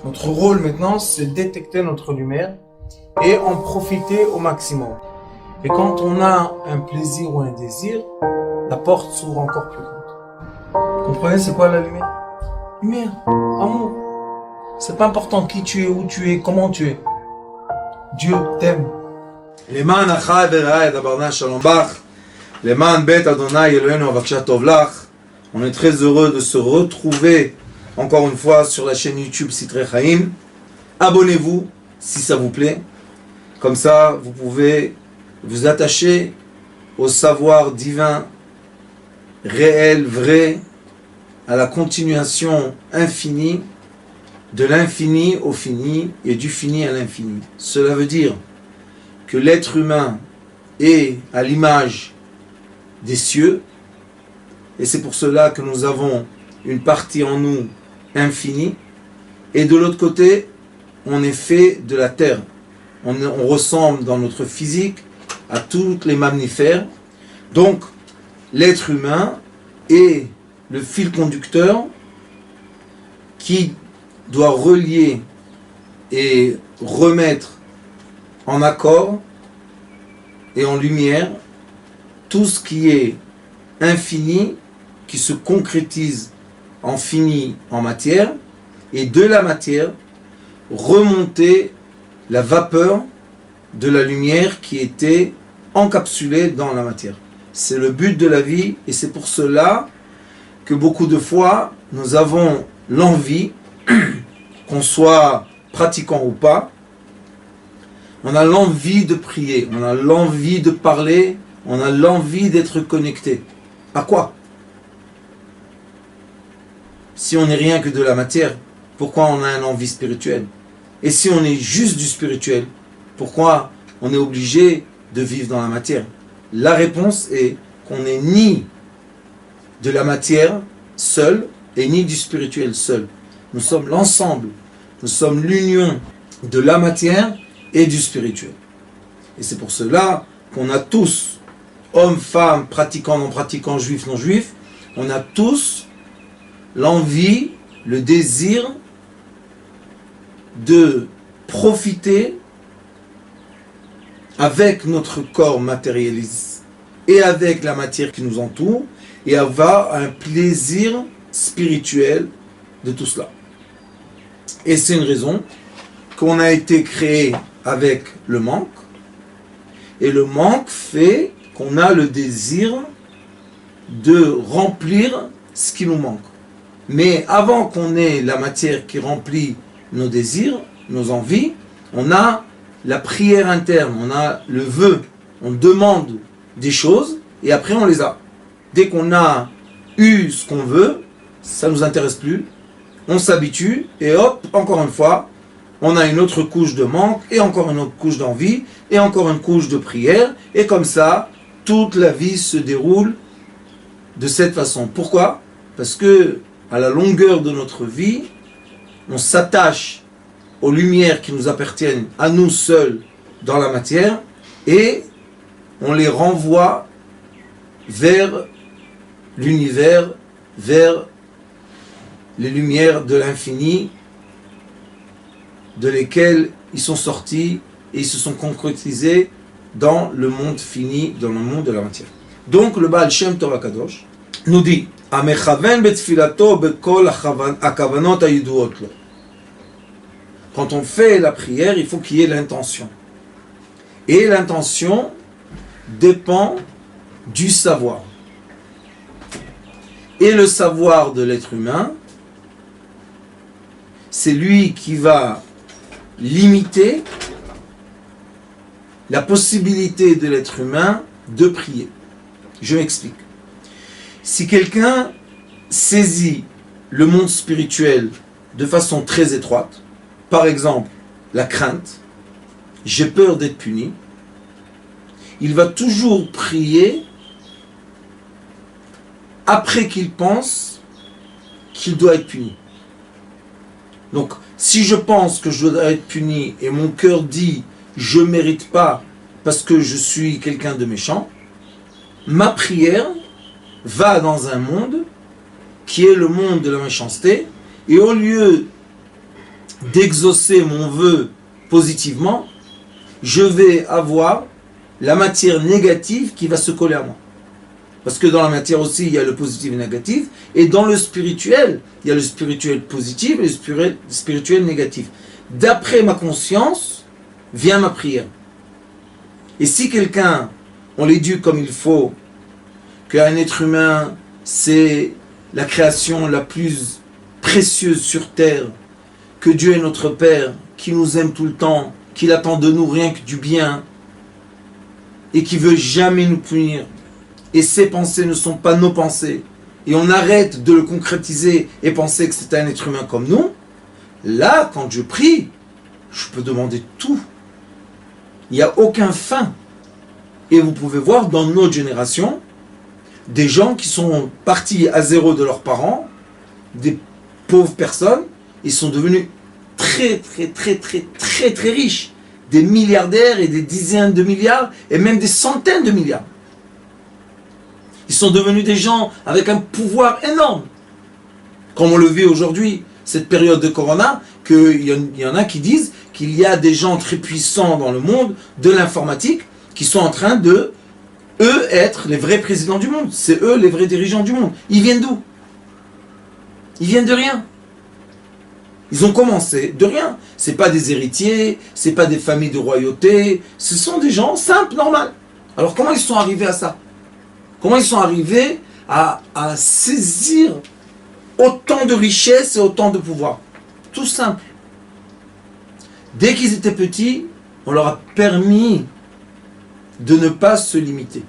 Notre rôle maintenant, c'est détecter notre lumière et en profiter au maximum. Et quand on a un plaisir ou un désir, la porte s'ouvre encore plus grande. Vous comprenez, c'est quoi la lumière? Lumière, amour. C'est pas important qui tu es, où tu es, comment tu es. Dieu t'aime. למען אחי ורעי דברנה שלום בך, למען בית אדוני אלוהינו אבקשה טוב לך. On est très heureux de se retrouver encore une fois sur la chaîne YouTube Sitrei Chaim. Abonnez-vous si ça vous plaît. Comme ça, vous pouvez vous attacher au savoir divin, réel, vrai, à la continuation infinie, de l'infini au fini et du fini à l'infini. Cela veut dire que l'être humain est à l'image des cieux, et c'est pour cela que nous avons une partie en nous infinie, et de l'autre côté, on est fait de la terre. On ressemble dans notre physique à tous les mammifères. Donc, l'être humain est le fil conducteur qui doit relier et remettre en accord et en lumière tout ce qui est infini, qui se concrétise en fini en matière, et de la matière remonter la vapeur de la lumière qui était encapsulée dans la matière. C'est le but de la vie, et c'est pour cela que beaucoup de fois nous avons l'envie, qu'on soit pratiquant ou pas, on a l'envie de prier, on a l'envie de parler, on a l'envie d'être connecté. À quoi? Si on n'est rien que de la matière, pourquoi on a une envie spirituelle? Et si on est juste du spirituel, pourquoi on est obligé de vivre dans la matière? La réponse est qu'on n'est ni de la matière seul et ni du spirituel seul. Nous sommes l'ensemble, nous sommes l'union de la matière et du spirituel. Et c'est pour cela qu'on a tous, hommes, femmes, pratiquants, non pratiquants, juifs, non juifs, on a tous l'envie, le désir de profiter avec notre corps matérialisé et avec la matière qui nous entoure et avoir un plaisir spirituel de tout cela. Et c'est une raison qu'on a été créé avec le manque, et le manque fait qu'on a le désir de remplir ce qui nous manque. Mais avant qu'on ait la matière qui remplit nos désirs, nos envies, on a la prière interne, on a le vœu, on demande des choses et après on les a. Dès qu'on a eu ce qu'on veut, ça ne nous intéresse plus, on s'habitue et hop, encore une fois, on a une autre couche de manque et encore une autre couche d'envie et encore une couche de prière, et comme ça, toute la vie se déroule de cette façon. Pourquoi? Parce que à la longueur de notre vie, on s'attache aux lumières qui nous appartiennent à nous seuls dans la matière et on les renvoie vers l'univers, vers les lumières de l'infini, de lesquelles ils sont sortis et ils se sont concrétisés dans le monde fini, dans le monde de la matière. Donc le Baal Shem Tov HaKadosh nous dit quand on fait la prière, il faut qu'il y ait l'intention. Et l'intention dépend du savoir. Et le savoir de l'être humain, c'est lui qui va limiter la possibilité de l'être humain de prier. Je m'explique. Si quelqu'un saisit le monde spirituel de façon très étroite, par exemple la crainte, j'ai peur d'être puni, il va toujours prier après qu'il pense qu'il doit être puni. Donc, si je pense que je dois être puni et mon cœur dit je ne mérite pas parce que je suis quelqu'un de méchant, ma prière va dans un monde qui est le monde de la méchanceté, et au lieu d'exaucer mon vœu positivement, je vais avoir la matière négative qui va se coller à moi. Parce que dans la matière aussi, il y a le positif et le négatif. Et dans le spirituel, il y a le spirituel positif et le spirituel négatif. D'après ma conscience, vient ma prière. Et si quelqu'un, on l'éduque comme il faut, qu'un être humain, c'est la création la plus précieuse sur terre, que Dieu est notre Père, qui nous aime tout le temps, qu'il attend de nous rien que du bien, et qui veut jamais nous punir, et ses pensées ne sont pas nos pensées, et on arrête de le concrétiser et penser que c'est un être humain comme nous, là, quand je prie, je peux demander tout. Il n'y a aucun fin. Et vous pouvez voir dans notre génération, des gens qui sont partis à zéro de leurs parents, des pauvres personnes, ils sont devenus très riches, des milliardaires et des dizaines de milliards, et même des centaines de milliards. Ils sont devenus des gens avec un pouvoir énorme. Comme on le vit aujourd'hui, cette période de Corona, qu'il y en a qui disent qu'il y a des gens très puissants dans le monde de l'informatique qui sont en train de, eux, être les vrais présidents du monde. C'est eux les vrais dirigeants du monde. Ils viennent d'où? Ils viennent de rien. Ils ont commencé de rien. C'est pas des héritiers, c'est pas des familles de royauté, ce sont des gens simples, normaux. Alors comment ils sont arrivés à ça? Comment ils sont arrivés à saisir autant de richesses et autant de pouvoir? Tout simple. Dès qu'ils étaient petits, on leur a permis de ne pas se limiter.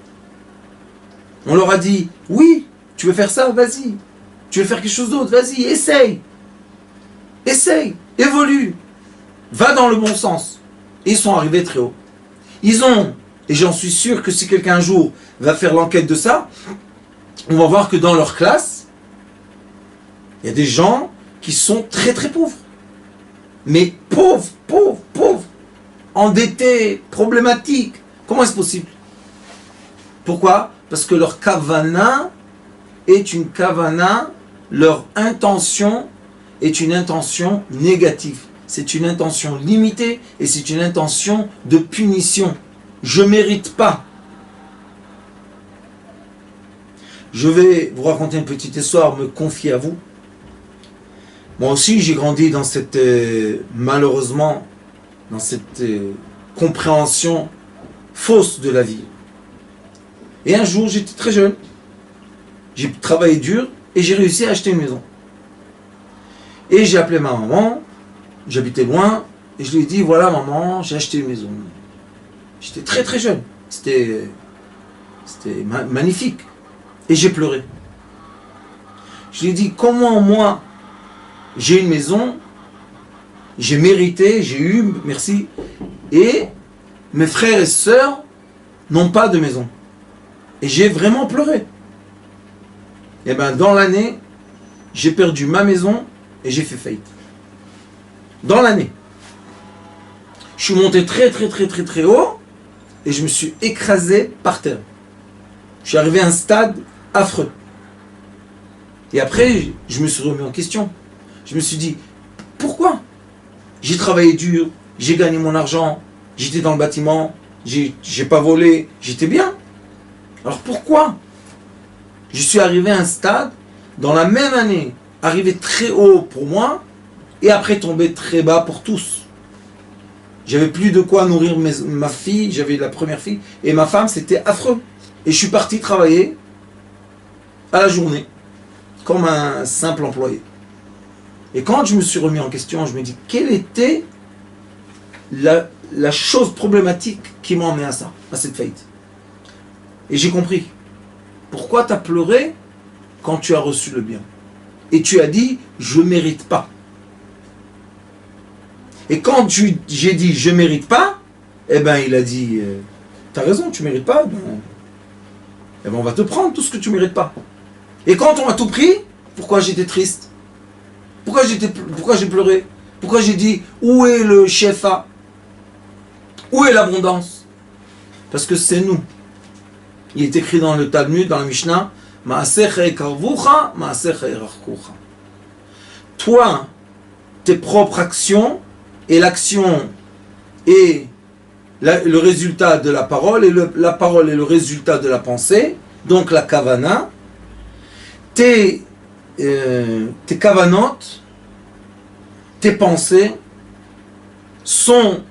On leur a dit, oui, tu veux faire ça, vas-y. Tu veux faire quelque chose d'autre, vas-y, essaye. Essaye, évolue. Va dans le bon sens. Et ils sont arrivés très haut. Ils ont, et j'en suis sûr que si quelqu'un un jour va faire l'enquête de ça, on va voir que dans leur classe, il y a des gens qui sont très pauvres. Mais pauvres, endettés, problématiques. Comment est-ce possible? Pourquoi? Parce que leur kavana est une kavana, leur intention est une intention négative. C'est une intention limitée et c'est une intention de punition. Je ne mérite pas. Je vais vous raconter une petite histoire, me confier à vous. Moi aussi, j'ai grandi dans cette, malheureusement, dans cette compréhension fausse de la vie. Et un jour, j'étais très jeune. J'ai travaillé dur et j'ai réussi à acheter une maison. Et j'ai appelé ma maman, j'habitais loin, et je lui ai dit, voilà maman, j'ai acheté une maison. J'étais très jeune. C'était magnifique. Et j'ai pleuré. Je lui ai dit, comment moi, j'ai une maison, j'ai mérité, j'ai eu, merci, et mes frères et sœurs n'ont pas de maison. Et j'ai vraiment pleuré. Et bien dans l'année, j'ai perdu ma maison et j'ai fait faillite. Dans l'année. Je suis monté très haut et je me suis écrasé par terre. Je suis arrivé à un stade affreux. Et après, je me suis remis en question. Je me suis dit, pourquoi? J'ai travaillé dur, j'ai gagné mon argent, j'étais dans le bâtiment, j'ai pas volé, j'étais bien. Alors pourquoi je suis arrivé à un stade, dans la même année, arrivé très haut pour moi, et après tomber très bas pour tous? J'avais plus de quoi nourrir ma fille, j'avais la première fille, et ma femme, c'était affreux. Et je suis parti travailler à la journée, comme un simple employé. Et quand je me suis remis en question, je me dis, quelle était la chose problématique qui m'a emmené à ça, à cette faillite? Et j'ai compris. Pourquoi tu as pleuré quand tu as reçu le bien? Et tu as dit, je ne mérite pas. Et quand j'ai dit, je ne mérite pas, eh bien il a dit, tu as raison, tu ne mérites pas. Eh ben on va te prendre tout ce que tu ne mérites pas. Et quand on m'a tout pris, pourquoi j'étais triste? Pourquoi j'ai pleuré? Pourquoi j'ai dit, où est le shefa? Où est l'abondance? Parce que c'est nous. Il est écrit dans le Talmud, dans la Mishnah, Maasecha ekarvucha, maasecha erachkucha. Toi, tes propres actions, et l'action est le résultat de la parole, et la parole est le résultat de la pensée, donc la kavana. Tes kavanotes, tes pensées, sont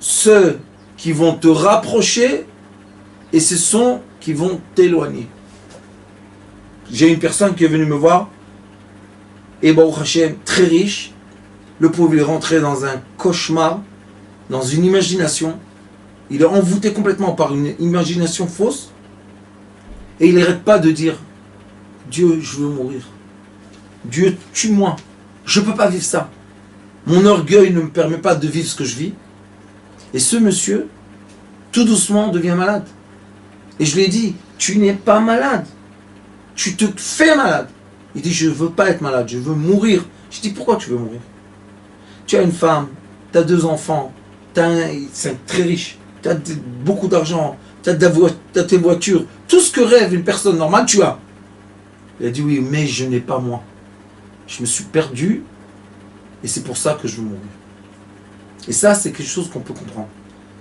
ceux qui vont te rapprocher, et ce sont qui vont t'éloigner. J'ai une personne qui est venue me voir, et Baruch Hashem, très riche. Le pauvre est rentré dans un cauchemar, dans une imagination. Il est envoûté complètement par une imagination fausse. Et il n'arrête pas de dire, Dieu, je veux mourir. Dieu, tue-moi. Je ne peux pas vivre ça. Mon orgueil ne me permet pas de vivre ce que je vis. Et ce monsieur, tout doucement, devient malade. Et je lui ai dit, tu n'es pas malade. Tu te fais malade. Il dit, je ne veux pas être malade, je veux mourir. Je dis, pourquoi tu veux mourir? Tu as une femme, tu as 2 enfants, c'est très riche, tu as beaucoup d'argent, tu as tes voitures, tout ce que rêve une personne normale, tu as. Il a dit, oui, mais je n'ai pas moi. Je me suis perdu, et c'est pour ça que je veux mourir. Et ça, c'est quelque chose qu'on peut comprendre.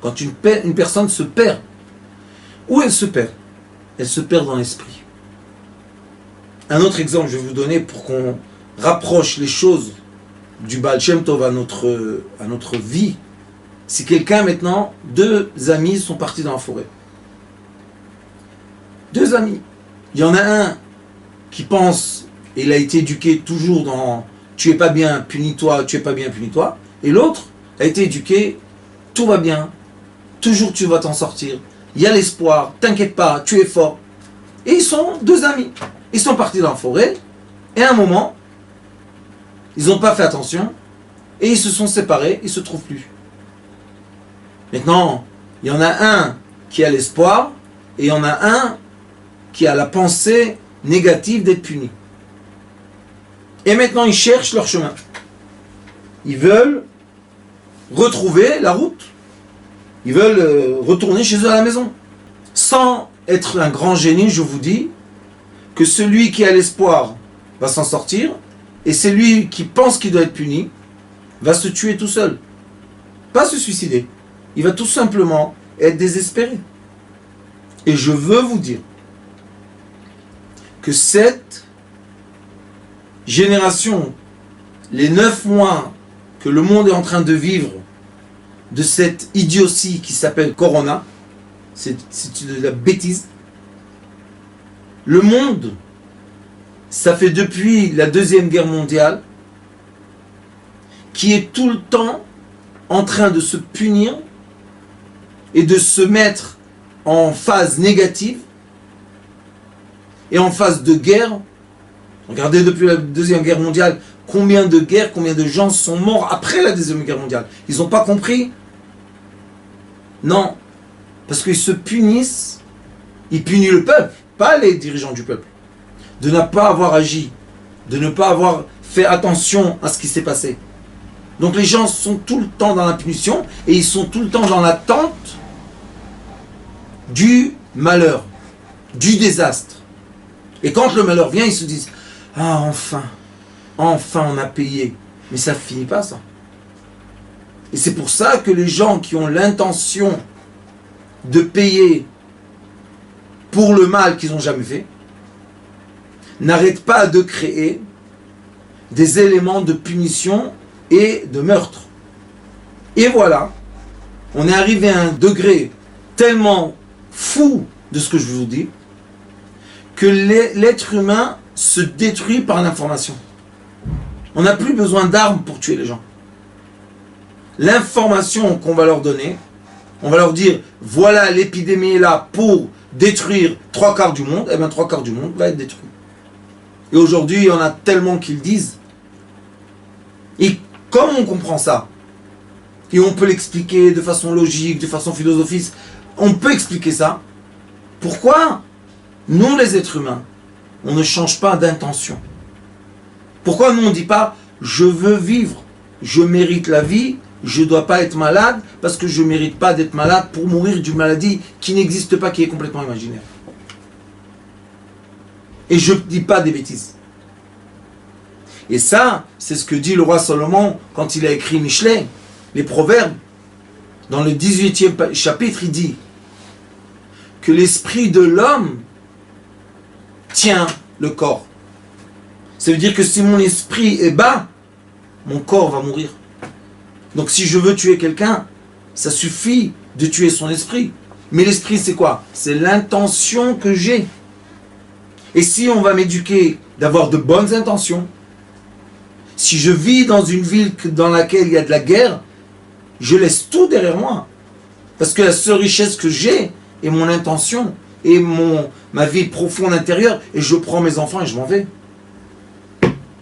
Quand une personne se perd, où elle se perd? Elle se perd dans l'esprit. Un autre exemple, je vais vous donner pour qu'on rapproche les choses du Baal Shem Tov à notre vie. Si quelqu'un maintenant, 2 amis sont partis dans la forêt. 2 amis. Il y en a un qui pense, et il a été éduqué toujours dans tu es pas bien, punis-toi, tu es pas bien, punis-toi. Et l'autre a été éduqué, tout va bien, toujours tu vas t'en sortir, il y a l'espoir, t'inquiète pas, tu es fort. Et ils sont 2 amis. Ils sont partis dans la forêt, et à un moment, ils n'ont pas fait attention, et ils se sont séparés, ils ne se trouvent plus. Maintenant, il y en a un qui a l'espoir, et il y en a un qui a la pensée négative d'être puni. Et maintenant, ils cherchent leur chemin. Ils veulent retrouver la route. Ils veulent retourner chez eux à la maison. Sans être un grand génie, je vous dis, que celui qui a l'espoir va s'en sortir, et celui qui pense qu'il doit être puni va se tuer tout seul. Pas se suicider. Il va tout simplement être désespéré. Et je veux vous dire que cette génération, les 9 mois que le monde est en train de vivre de cette idiotie qui s'appelle Corona, c'est de la bêtise. Le monde, ça fait depuis la Deuxième Guerre mondiale, qui est tout le temps en train de se punir et de se mettre en phase négative et en phase de guerre. Regardez depuis la Deuxième Guerre mondiale, combien de guerres, combien de gens sont morts après la Deuxième Guerre mondiale. Ils n'ont pas compris? Non, parce qu'ils se punissent, ils punissent le peuple, pas les dirigeants du peuple, de ne pas avoir agi, de ne pas avoir fait attention à ce qui s'est passé. Donc les gens sont tout le temps dans la punition et ils sont tout le temps dans l'attente du malheur, du désastre. Et quand le malheur vient, ils se disent « Ah, enfin on a payé. » Mais ça ne finit pas, ça. Et c'est pour ça que les gens qui ont l'intention de payer pour le mal qu'ils n'ont jamais fait, n'arrêtent pas de créer des éléments de punition et de meurtre. Et voilà, on est arrivé à un degré tellement fou de ce que je vous dis, que l'être humain se détruit par l'information. On n'a plus besoin d'armes pour tuer les gens. L'information qu'on va leur donner, on va leur dire, voilà, l'épidémie est là pour détruire 3/4 du monde, et bien 3/4 du monde va être détruit. Et aujourd'hui, il y en a tellement qui le disent. Et comme on comprend ça, et on peut l'expliquer de façon logique, de façon philosophique, on peut expliquer ça, pourquoi nous, les êtres humains, on ne change pas d'intention? Pourquoi nous, on ne dit pas, je veux vivre, je mérite la vie, je ne dois pas être malade, parce que je ne mérite pas d'être malade pour mourir d'une maladie qui n'existe pas, qui est complètement imaginaire. Et je ne dis pas des bêtises. Et ça, c'est ce que dit le roi Salomon quand il a écrit Michelet, les proverbes. Dans le 18e chapitre, il dit que l'esprit de l'homme tient le corps. Ça veut dire que si mon esprit est bas, mon corps va mourir. Donc si je veux tuer quelqu'un, ça suffit de tuer son esprit. Mais l'esprit, c'est quoi? C'est l'intention que j'ai. Et si on va m'éduquer d'avoir de bonnes intentions, si je vis dans une ville dans laquelle il y a de la guerre, je laisse tout derrière moi. Parce que la seule richesse que j'ai est mon intention et ma vie profonde intérieure, et je prends mes enfants et je m'en vais.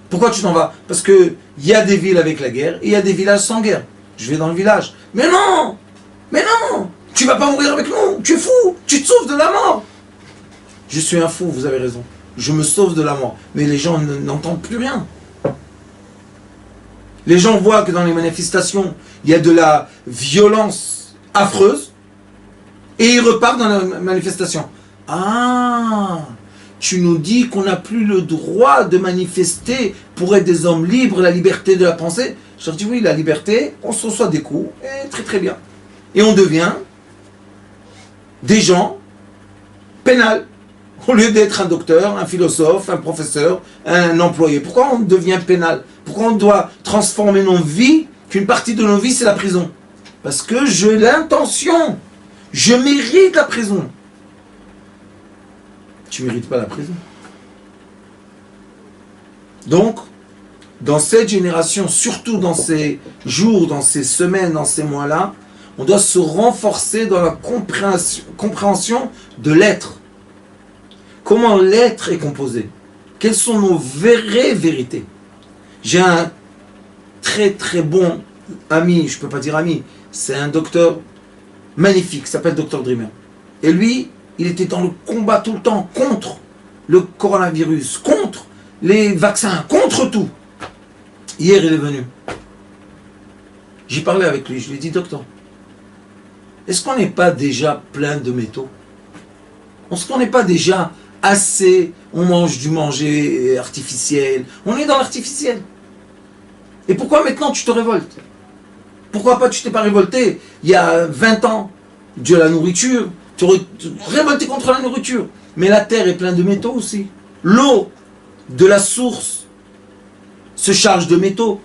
Pourquoi tu t'en vas? Parce qu'il y a des villes avec la guerre et il y a des villages sans guerre. Je vais dans le village. Mais non! Mais non! Tu vas pas mourir avec nous! Tu es fou! Tu te sauves de la mort! Je suis un fou, vous avez raison. Je me sauve de la mort. Mais les gens n'entendent plus rien. Les gens voient que dans les manifestations, il y a de la violence affreuse et ils repartent dans la manifestation. Ah! Tu nous dis qu'on n'a plus le droit de manifester pour être des hommes libres, la liberté de la pensée. Je leur dis oui, la liberté, on se reçoit des coups, et très très bien. Et on devient des gens pénals, au lieu d'être un docteur, un philosophe, un professeur, un employé. Pourquoi on devient pénal? Pourquoi on doit transformer nos vies, qu'une partie de nos vies c'est la prison? Parce que j'ai l'intention, je mérite la prison. Tu ne mérites pas la prison. Donc, dans cette génération, surtout dans ces jours, dans ces semaines, dans ces mois-là, on doit se renforcer dans la compréhension de l'être. Comment l'être est composé? Quelles sont nos vraies vérités? J'ai un très très bon ami, je ne peux pas dire ami, c'est un docteur magnifique, il s'appelle Dr Dreamer. Et lui, il était dans le combat tout le temps contre le coronavirus, contre les vaccins, contre tout. Hier, il est venu. J'ai parlé avec lui, je lui ai dit, docteur, est-ce qu'on n'est pas déjà plein de métaux? Est-ce qu'on n'est pas déjà assez, on mange du manger artificiel, on est dans l'artificiel. Et pourquoi maintenant tu te révoltes? Pourquoi pas tu t'es pas révolté il y a 20 ans, Dieu la nourriture, tu aurais révolté contre la nourriture. Mais la terre est pleine de métaux aussi. L'eau de la source se charge de métaux.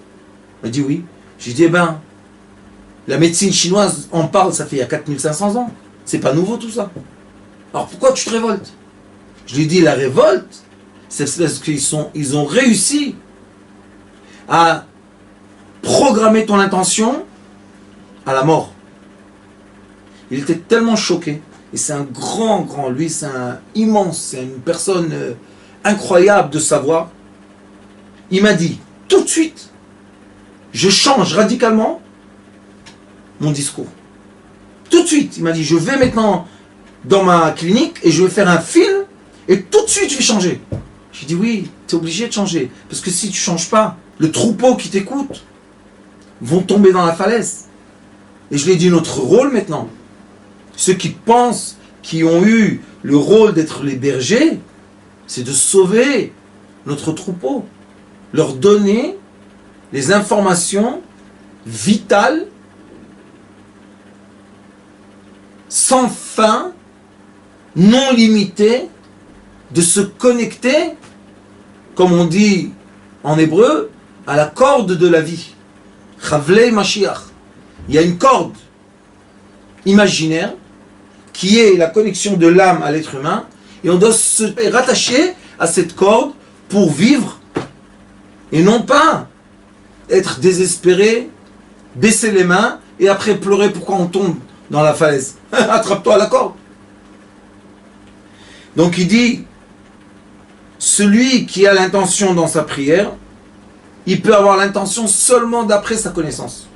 Il m'a dit oui. J'ai dit, eh ben, la médecine chinoise en parle, ça fait il y a 4500 ans. C'est pas nouveau tout ça. Alors pourquoi tu te révoltes? Je lui ai dit, la révolte, c'est parce qu'ils ont réussi à programmer ton intention à la mort. Il était tellement choqué. Et c'est un grand, lui, c'est un immense, c'est une personne incroyable de savoir. Il m'a dit, tout de suite, je change radicalement mon discours. Tout de suite, il m'a dit, je vais maintenant dans ma clinique et je vais faire un film et tout de suite je vais changer. J'ai dit oui, tu es obligé de changer. Parce que si tu ne changes pas, le troupeau qui t'écoute vont tomber dans la falaise. Et je lui ai dit notre rôle maintenant. Ceux qui pensent, qui ont eu le rôle d'être les bergers, c'est de sauver notre troupeau. Leur donner les informations vitales, sans fin, non limitées, de se connecter, comme on dit en hébreu, à la corde de la vie. Chavlei Mashiach. Il y a une corde imaginaire qui est la connexion de l'âme à l'être humain, et on doit se rattacher à cette corde pour vivre, et non pas être désespéré, baisser les mains, et après pleurer pourquoi on tombe dans la falaise. Attrape-toi à la corde. Donc il dit, celui qui a l'intention dans sa prière, il peut avoir l'intention seulement d'après sa connaissance.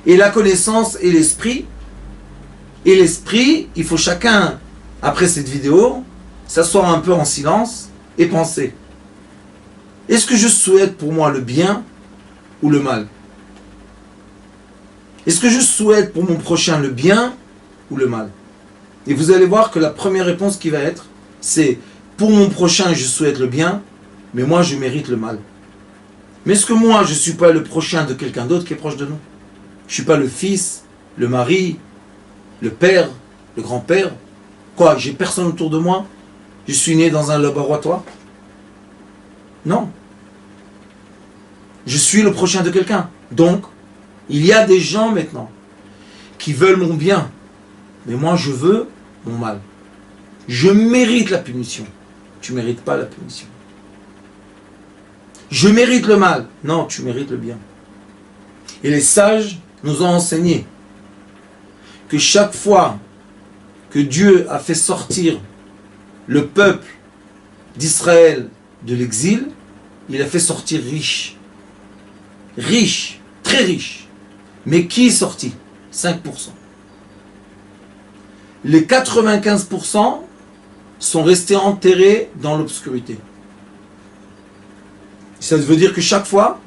Et la connaissance est l'esprit. Et l'esprit, il faut chacun, après cette vidéo, s'asseoir un peu en silence et penser. Est-ce que je souhaite pour moi le bien ou le mal? Est-ce que je souhaite pour mon prochain le bien ou le mal? Et vous allez voir que la première réponse qui va être, c'est pour mon prochain je souhaite le bien, mais moi je mérite le mal. Mais est-ce que moi, je ne suis pas le prochain de quelqu'un d'autre qui est proche de nous? Je ne suis pas le fils, le mari, le père, le grand-père? Quoi, j'ai personne autour de moi? Je suis né dans un laboratoire? Non. Je suis le prochain de quelqu'un. Donc, il y a des gens maintenant qui veulent mon bien. Mais moi, je veux mon mal. Je mérite la punition. Tu ne mérites pas la punition. Je mérite le mal. Non, tu mérites le bien. Et les sages nous ont enseigné que chaque fois que Dieu a fait sortir le peuple d'Israël de l'exil, il a fait sortir riche. Riche, très riche. Mais qui est sorti? 5%. Les 95% sont restés enterrés dans l'obscurité. Ça veut dire que chaque fois,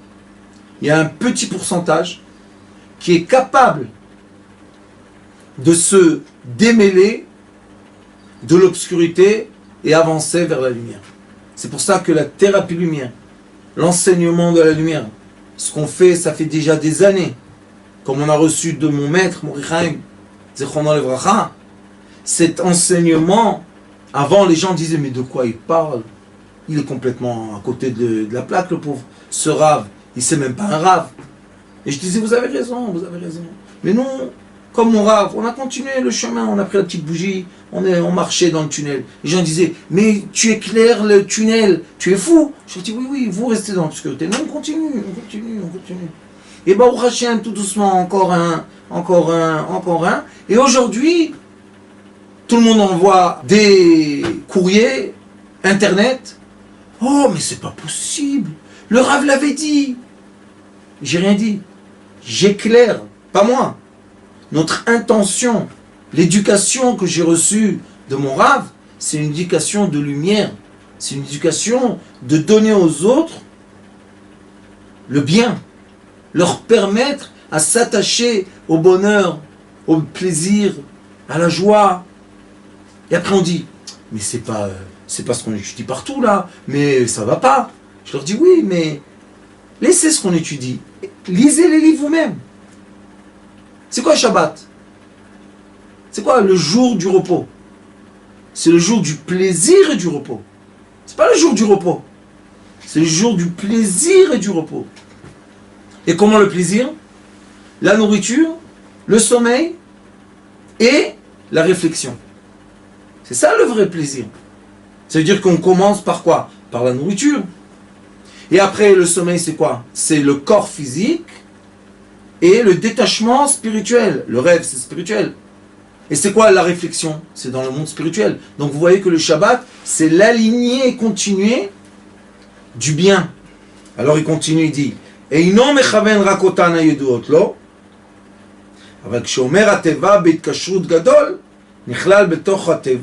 il y a un petit pourcentage qui est capable de se démêler de l'obscurité et avancer vers la lumière. C'est pour ça que la thérapie lumière, l'enseignement de la lumière, ce qu'on fait, ça fait déjà des années, comme on a reçu de mon maître, Morichaim, Zechrono Levracha, cet enseignement, avant les gens disaient, mais de quoi il parle? Il est complètement à côté de la plaque, le pauvre. Ce rave, il ne sait même pas un rave. Et je disais, vous avez raison, vous avez raison. Mais nous, comme mon rave, on a continué le chemin, on a pris la petite bougie, on marchait dans le tunnel. Les gens disaient, mais tu éclaires le tunnel, tu es fou. Je dis, oui, oui, vous restez dans l'obscurité. Mais on continue, on continue, on continue. Et bah, au Hachem, tout doucement, encore un. Et aujourd'hui, tout le monde envoie des courriers, Internet. Oh, mais c'est pas possible. Le Rav l'avait dit. J'ai rien dit. J'éclaire, pas moi. Notre intention, l'éducation que j'ai reçue de mon Rav, c'est une éducation de lumière. C'est une éducation de donner aux autres le bien. Leur permettre à s'attacher au bonheur, au plaisir, à la joie. Et après on dit, mais c'est pas ce qu'on étudie partout là, mais ça va pas. Je leur dis oui, mais laissez ce qu'on étudie. Lisez les livres vous-même. C'est quoi Shabbat? C'est quoi le jour du repos? C'est le jour du plaisir et du repos. C'est pas le jour du repos. C'est le jour du plaisir et du repos. Et comment le plaisir? La nourriture, le sommeil et la réflexion. C'est ça le vrai plaisir. Ça veut dire qu'on commence par quoi? Par la nourriture. Et après, le sommeil, c'est quoi? C'est le corps physique et le détachement spirituel. Le rêve, c'est spirituel. Et c'est quoi la réflexion? C'est dans le monde spirituel. Donc vous voyez que le Shabbat, c'est l'aligner et continuer du bien. Alors il continue, il dit Eino mechaven rakotan hayeduot lo, אבל כשאומר הטבע בהתקשרות גדול, נכלל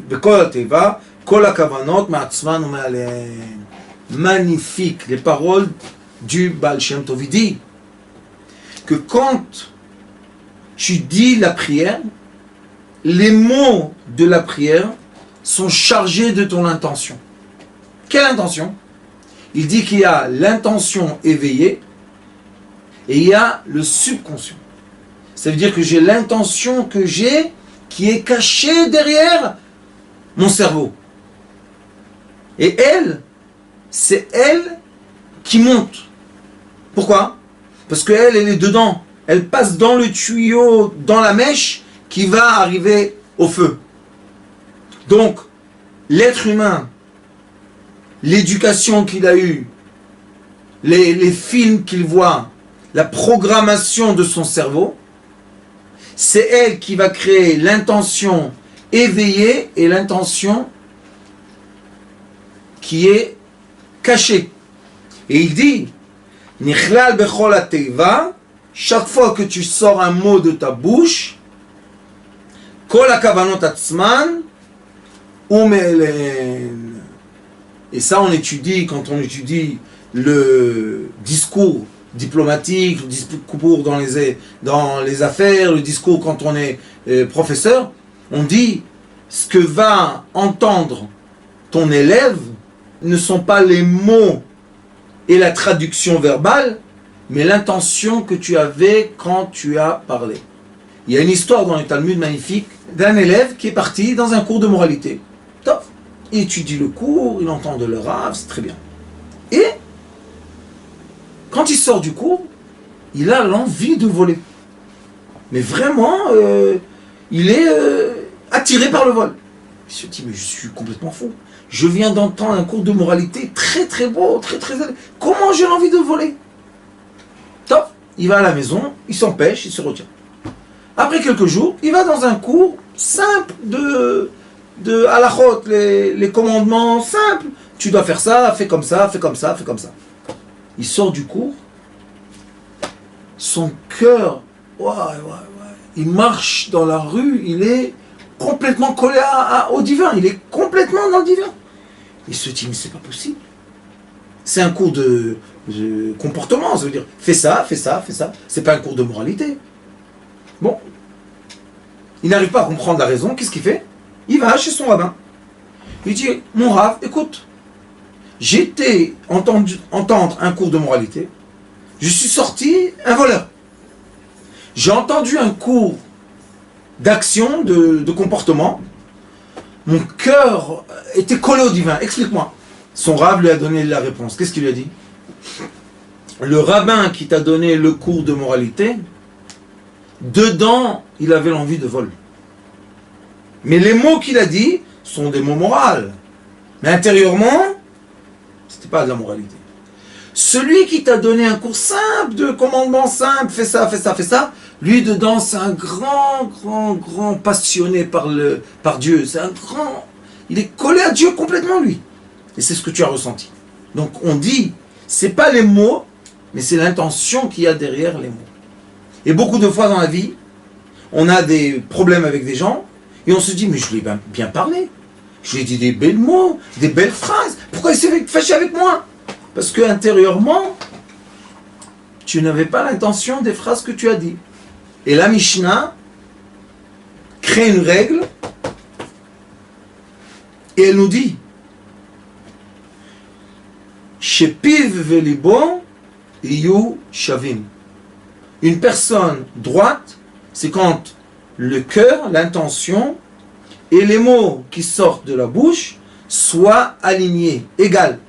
בכל הטבע, כל הכוונות מעצמן ומעליהן. Magnifique, les paroles du Baal Shem Tov. Il dit que quand tu dis la prière, les mots de la prière sont chargés de ton intention. Quelle intention? Il dit qu'il y a l'intention éveillée et il y a le subconscient. Ça veut dire que j'ai l'intention que j'ai qui est cachée derrière mon cerveau. Et elle, c'est elle qui monte. Pourquoi? Parce qu'elle, elle est dedans. Elle passe dans le tuyau, dans la mèche qui va arriver au feu. Donc, l'être humain, l'éducation qu'il a eue, les films qu'il voit, la programmation de son cerveau, c'est elle qui va créer l'intention éveillée et l'intention qui est cachée. Et il dit, Nichlal bechol hateiva, chaque fois que tu sors un mot de ta bouche, kol hakavanot atzman ume'elen. Et ça, on étudie, quand on étudie le discours diplomatique, le discours dans les affaires, le discours quand on est professeur, on dit ce que va entendre ton élève ne sont pas les mots et la traduction verbale, mais l'intention que tu avais quand tu as parlé. Il y a une histoire dans le Talmud magnifique d'un élève qui est parti dans un cours de moralité. Top. Il étudie le cours, il entend de le Rav, c'est très bien. Et quand il sort du cours, il a l'envie de voler. Mais vraiment, il est attiré par le vol. Il se dit, mais je suis complètement fou. Je viens d'entendre un cours de moralité très très beau, très très... Comment j'ai envie de voler? Top. Il va à la maison, il s'empêche, il se retient. Après quelques jours, il va dans un cours simple de halachot, les commandements simples. Tu dois faire ça, fais comme ça, fais comme ça, fais comme ça. Il sort du cours, son cœur, il marche dans la rue, il est complètement collé au divin, il est complètement dans le divin. Il se dit, mais c'est pas possible. C'est un cours de comportement, ça veut dire, fais ça, fais ça, fais ça. C'est pas un cours de moralité. Bon, il n'arrive pas à comprendre la raison, qu'est-ce qu'il fait? Il va chez son rabbin. Il dit, mon Rav, écoute, j'ai été entendre un cours de moralité, je suis sorti un voleur. J'ai entendu un cours d'action, de comportement, mon cœur était collé au divin, explique-moi. Son Rav lui a donné la réponse, qu'est-ce qu'il lui a dit? Le rabbin qui t'a donné le cours de moralité, dedans, il avait l'envie de vol. Mais les mots qu'il a dit sont des mots moraux. Mais intérieurement, c'était pas de la moralité. Celui qui t'a donné un cours simple, de commandement simple, fais ça, fais ça, fais ça, lui dedans, c'est un grand passionné par Dieu. C'est un grand... Il est collé à Dieu complètement, lui. Et c'est ce que tu as ressenti. Donc on dit, c'est pas les mots, mais c'est l'intention qu'il y a derrière les mots. Et beaucoup de fois dans la vie, on a des problèmes avec des gens, et on se dit, mais je lui ai bien parlé. Je lui ai dit des belles mots, des belles phrases. Pourquoi il s'est fâché avec moi? Parce que intérieurement, tu n'avais pas l'intention des phrases que tu as dit. Et la Mishnah crée une règle, et elle nous dit, Shepiv velibon iyu shavim. Une personne droite, c'est quand le cœur, l'intention et les mots qui sortent de la bouche soient alignés, égales.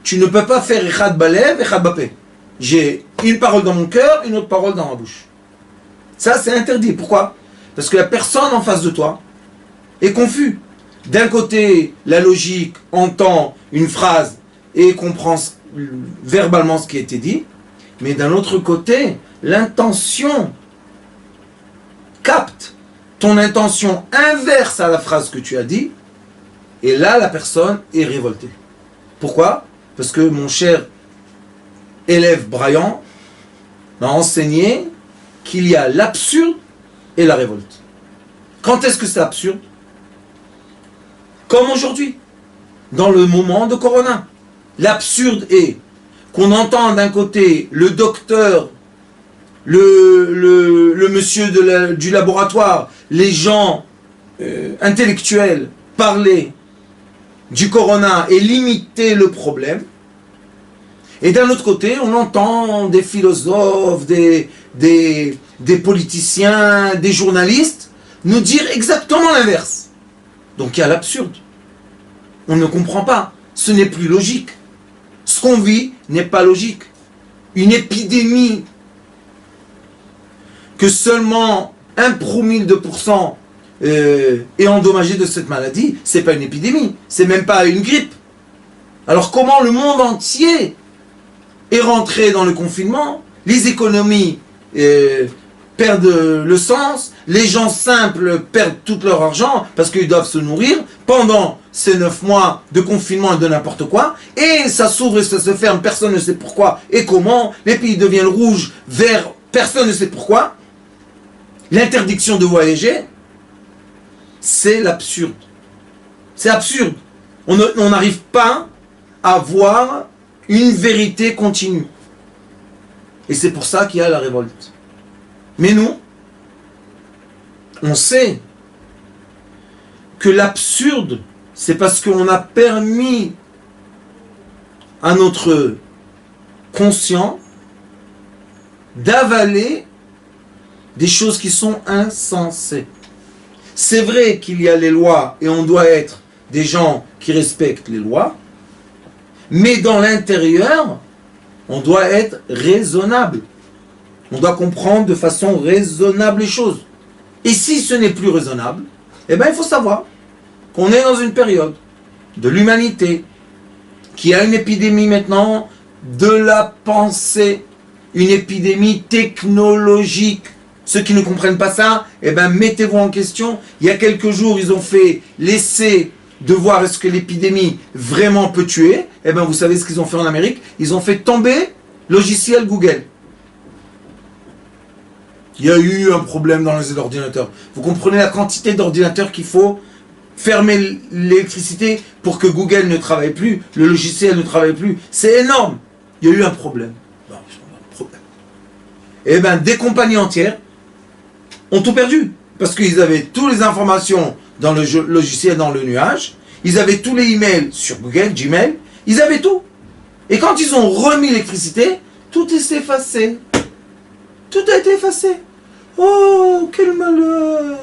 Tu ne peux pas faire echad balev, echad bapé. J'ai une parole dans mon cœur, une autre parole dans ma bouche. Ça, c'est interdit. Pourquoi? Parce que la personne en face de toi est confuse. D'un côté, la logique entend une phrase et comprend verbalement ce qui a été dit, mais d'un autre côté, l'intention capte ton intention inverse à la phrase que tu as dit, et là, la personne est révoltée. Pourquoi? Parce que mon cher élève Brian m'a enseigné qu'il y a l'absurde et la révolte. Quand est-ce que c'est absurde? Comme aujourd'hui, dans le moment de Corona. L'absurde est qu'on entend d'un côté le docteur, le monsieur du laboratoire, les gens intellectuels parler du Corona et limiter le problème. Et d'un autre côté, on entend des philosophes, des politiciens, des journalistes nous dire exactement l'inverse. Donc il y a l'absurde. On ne comprend pas. Ce n'est plus logique. Ce qu'on vit n'est pas logique. Une épidémie que seulement 1 promille de pourcent est endommagé de cette maladie, c'est pas une épidémie, c'est même pas une grippe. Alors comment le monde entier est rentré dans le confinement? Les économies perdent le sens, les gens simples perdent tout leur argent parce qu'ils doivent se nourrir pendant ces 9 mois de confinement et de n'importe quoi, et ça s'ouvre et ça se ferme, personne ne sait pourquoi et comment, les pays deviennent rouges, verts, personne ne sait pourquoi. L'interdiction de voyager, c'est l'absurde. C'est absurde. On n'arrive pas à voir une vérité continue. Et c'est pour ça qu'il y a la révolte. Mais nous, on sait que l'absurde, c'est parce qu'on a permis à notre conscient d'avaler des choses qui sont insensées. C'est vrai qu'il y a les lois et on doit être des gens qui respectent les lois, mais dans l'intérieur, on doit être raisonnable. On doit comprendre de façon raisonnable les choses. Et si ce n'est plus raisonnable, eh bien il faut savoir qu'on est dans une période de l'humanité qui a une épidémie maintenant de la pensée, une épidémie technologique. Ceux qui ne comprennent pas ça, eh bien mettez-vous en question. Il y a quelques jours, ils ont fait l'essai de voir est-ce que l'épidémie vraiment peut tuer. Eh bien vous savez ce qu'ils ont fait en Amérique? Ils ont fait tomber logiciel Google. Il y a eu un problème dans les ordinateurs. Vous comprenez la quantité d'ordinateurs qu'il faut fermer l'électricité pour que Google ne travaille plus, le logiciel ne travaille plus. C'est énorme. Il y a eu un problème. Et bien des compagnies entières ont tout perdu. Parce qu'ils avaient toutes les informations dans le logiciel, dans le nuage. Ils avaient tous les emails sur Google, Gmail. Ils avaient tout. Et quand ils ont remis l'électricité, tout s'est effacé. Tout a été effacé. Oh, quel malheur!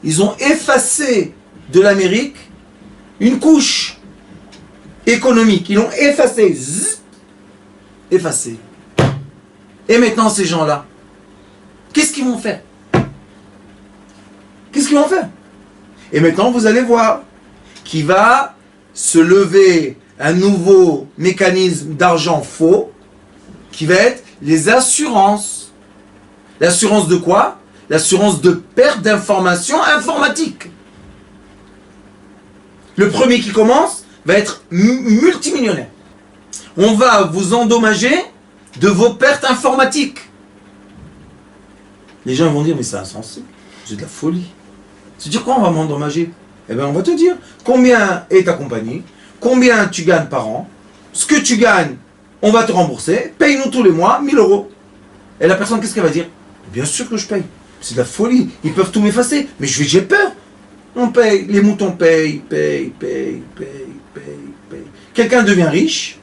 Ils ont effacé de l'Amérique une couche économique. Ils l'ont effacé. Zzz, effacé. Et maintenant, ces gens-là, qu'est-ce qu'ils vont faire? Qu'est-ce qu'ils vont faire? Et maintenant, vous allez voir qu'il va se lever un nouveau mécanisme d'argent faux qui va être les assurances. L'assurance de quoi? L'assurance de perte d'informations informatiques. Le premier qui commence va être multimillionnaire. On va vous endommager de vos pertes informatiques. Les gens vont dire, mais c'est insensé, c'est de la folie. C'est-à-dire quoi on va m'endommager? Eh bien on va te dire combien est ta compagnie, combien tu gagnes par an, ce que tu gagnes, on va te rembourser, paye-nous tous les mois 1000 euros. Et la personne, qu'est-ce qu'elle va dire? Bien sûr que je paye. C'est de la folie. Ils peuvent tout m'effacer. Mais j'ai peur. On paye. Les moutons payent. Quelqu'un devient riche.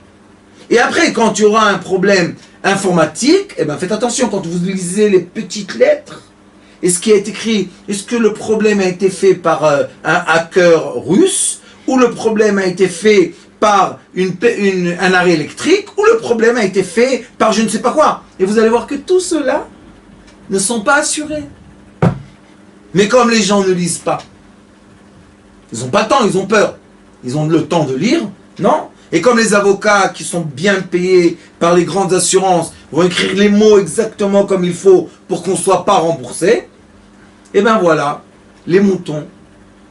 Et après, quand tu auras un problème informatique, eh ben faites attention quand vous lisez les petites lettres. Est-ce qui a été écrit? Est-ce que le problème a été fait par un hacker russe? Ou le problème a été fait par un arrêt électrique? Ou le problème a été fait par je ne sais pas quoi? Et vous allez voir que tout cela ne sont pas assurés. Mais comme les gens ne lisent pas, ils n'ont pas le temps, ils ont peur. Ils ont le temps de lire, non? Et comme les avocats qui sont bien payés par les grandes assurances vont écrire les mots exactement comme il faut pour qu'on ne soit pas remboursé, et bien voilà, les moutons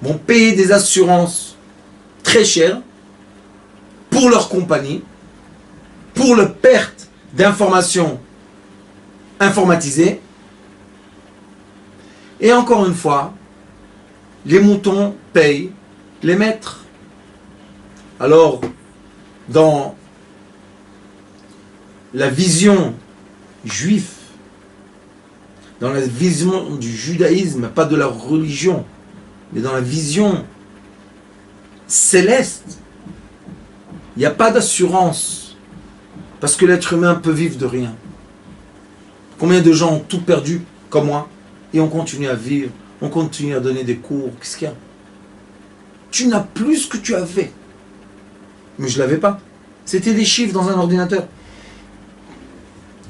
vont payer des assurances très chères pour leur compagnie, pour la perte d'informations informatisées. Et encore une fois, les moutons payent les maîtres. Alors, dans la vision juive, dans la vision du judaïsme, pas de la religion, mais dans la vision céleste, il n'y a pas d'assurance, parce que l'être humain peut vivre de rien. Combien de gens ont tout perdu, comme moi, et on continue à vivre, on continue à donner des cours. Qu'est-ce qu'il y a? Tu n'as plus ce que tu avais. Mais je ne l'avais pas. C'était des chiffres dans un ordinateur.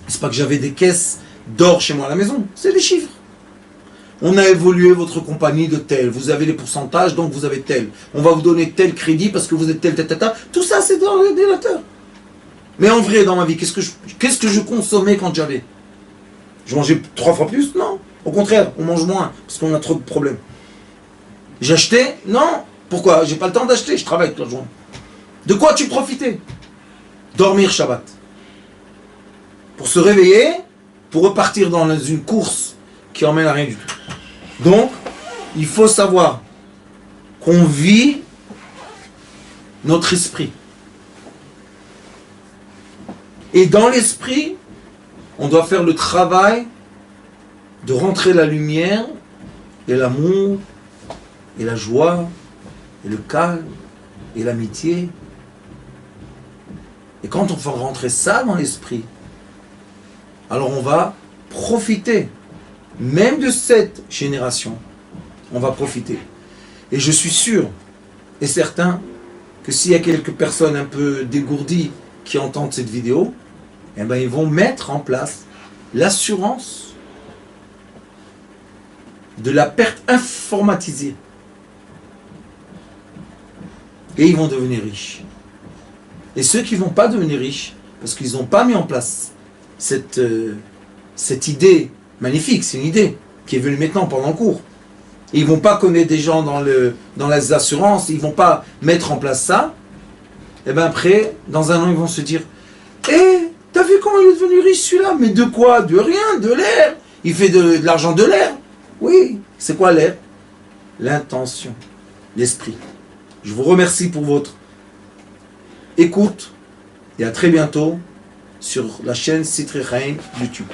C'est pas que j'avais des caisses d'or chez moi à la maison. C'est des chiffres. On a évolué votre compagnie de tel. Vous avez les pourcentages, donc vous avez tel. On va vous donner tel crédit parce que vous êtes tel. Tout ça, c'est dans l'ordinateur. Mais en vrai, dans ma vie, qu'est-ce que je consommais quand j'avais? Je mangeais 3 fois plus? Non. Au contraire, on mange moins, parce qu'on a trop de problèmes. J'achetais? Non. Pourquoi? J'ai pas le temps d'acheter, je travaille toute la journée. De quoi tu profitais? Dormir Shabbat. Pour se réveiller, pour repartir dans une course qui emmène à rien du tout. Donc, il faut savoir qu'on vit notre esprit. Et dans l'esprit, on doit faire le travail de rentrer la lumière et l'amour et la joie et le calme et l'amitié Et quand on fait rentrer ça dans l'esprit, alors on va profiter, même de cette génération, on va profiter. Et je suis sûr et certain que s'il y a quelques personnes un peu dégourdies qui entendent cette vidéo, eh ben ils vont mettre en place l'assurance de la perte informatisée. Et ils vont devenir riches. Et ceux qui ne vont pas devenir riches, parce qu'ils n'ont pas mis en place cette idée magnifique, c'est une idée qui est venue maintenant pendant le cours. Et ils ne vont pas connaître des gens dans les assurances, ils ne vont pas mettre en place ça. Et bien après, dans un an, ils vont se dire « Eh, t'as vu comment il est devenu riche celui-là? Mais de quoi? De rien, de l'air. Il fait de l'argent de l'air. » Oui, c'est quoi l'air? L'intention, l'esprit. Je vous remercie pour votre écoute et à très bientôt sur la chaîne Sitrei Chaim YouTube.